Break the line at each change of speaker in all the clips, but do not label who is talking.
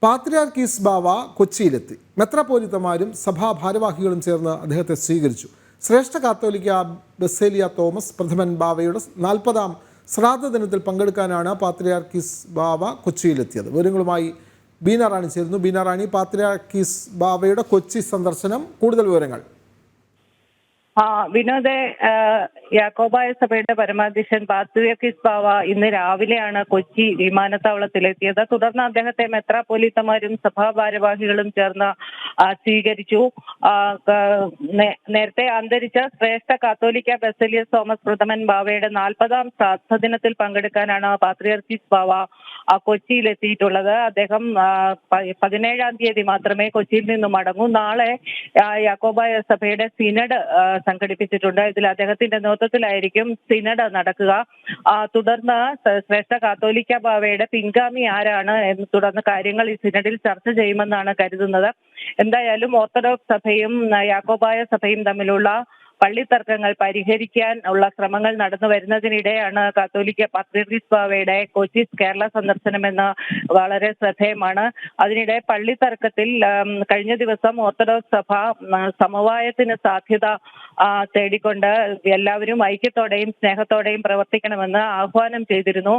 പാത്രിയാർക്കീസ് ബാവ കൊച്ചിയിലെത്തി. മെത്രാപ്പോലീത്തമാരും സഭാ ഭാരവാഹികളും ചേർന്ന് അദ്ദേഹത്തെ സ്വീകരിച്ചു. ശ്രേഷ്ഠ കാത്തോലിക്ക ബസേലിയ തോമസ് പ്രഥമൻ ബാവയുടെ 40ാം ശ്രാദ്ധ ദിനത്തിൽ പങ്കെടുക്കാനാണ് പാത്രിയാർക്കീസ് ബാവ കൊച്ചിയിലെത്തിയത്. വിവരങ്ങളുമായി ബീന റാണി ചേരുന്നു. ബീന റാണി, പാത്രിയാർക്കീസ് ബാവയുടെ കൊച്ചി സന്ദർശനം, കൂടുതൽ വിവരങ്ങൾ.
വിനോദെ, യാക്കോബായ സഭയുടെ പരമാധ്യക്ഷൻ പാത്രിയാർക്കീസ് ബാവ ഇന്ന് രാവിലെയാണ് കൊച്ചി വിമാനത്താവളത്തിലെത്തിയത്. തുടർന്ന് അദ്ദേഹത്തെ മെത്രാപ്പോലീത്തമാരും സഭാ ഭാരവാഹികളും ചേർന്ന് സ്വീകരിച്ചു. നേരത്തെ അന്തരിച്ച ശ്രേഷ്ഠ കാത്തോലിക്ക ബസേലിയസ് തോമസ് പ്രഥമൻ ബാവയുടെ 40ാം ശ്രാദ്ധ ദിനത്തിൽ പങ്കെടുക്കാനാണ് പാത്രിയാർക്കീസ് ബാവ കൊച്ചിയിലെത്തിയിട്ടുള്ളത്. അദ്ദേഹം 17-ാം തീയതി മാത്രമേ കൊച്ചിയിൽ നിന്നും മടങ്ങൂ. നാളെ യാക്കോബായ സഭയുടെ സിനഡ് സംഘടിപ്പിച്ചിട്ടുണ്ട്. ഇതിൽ അദ്ദേഹത്തിന്റെ നേതൃത്വത്തിലായിരിക്കും സിനഡ് നടക്കുക. തുടർന്ന് ശ്രേഷ്ഠ കാത്തോലിക്ക ബാവയുടെ പിൻഗാമി ആരാണ് എന്ന് തുടർന്ന് കാര്യങ്ങൾ ഈ സിനഡിൽ ചർച്ച ചെയ്യുമെന്നാണ് കരുതുന്നത്. എന്തായാലും ഓർത്തഡോക്സ് സഭയും യാക്കോബായ സഭയും തമ്മിലുള്ള പള്ളിത്തർക്കങ്ങൾ പരിഹരിക്കാൻ ഉള്ള ശ്രമങ്ങൾ നടന്നു വരുന്നതിനിടെയാണ് കാത്തോലിക്ക പാത്രിയാർക്കീസ് ബാവയുടെ കൊച്ചി കേരള സന്ദർശനമെന്ന് വളരെ ശ്രദ്ധേയമാണ്. അതിനിടെ പള്ളിത്തർക്കത്തിൽ കഴിഞ്ഞ ദിവസം ഓർത്തഡോക്സ് സഭ സമവായത്തിന് സാധ്യത തേടിക്കൊണ്ട് എല്ലാവരും ഐക്യത്തോടെയും സ്നേഹത്തോടെയും പ്രവർത്തിക്കണമെന്ന് ആഹ്വാനം ചെയ്തിരുന്നു.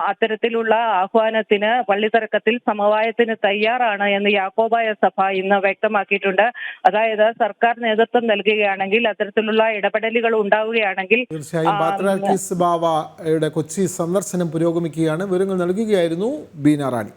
അത്തരത്തിലുള്ള ആഹ്വാനത്തിന് പള്ളിത്തർക്കത്തിൽ സമവായത്തിന് തയ്യാറാണ് എന്ന് യാക്കോബായ സഭ ഇന്ന് വ്യക്തമാക്കിയിട്ടുണ്ട്. അതായത് സർക്കാർ നേതൃത്വം നൽകുകയാണെങ്കിൽ, അത്തരത്തിലുള്ള ഇടപെടലുകൾ ഉണ്ടാവുകയാണെങ്കിൽ
തീർച്ചയായും പാത്രിയാർക്കീസ് ബാവയുടെ കൊച്ചി സന്ദർശനം പുരോഗമിക്കുകയാണ്. വിവരങ്ങൾ നൽകുകയായിരുന്നു ബീന റാണി.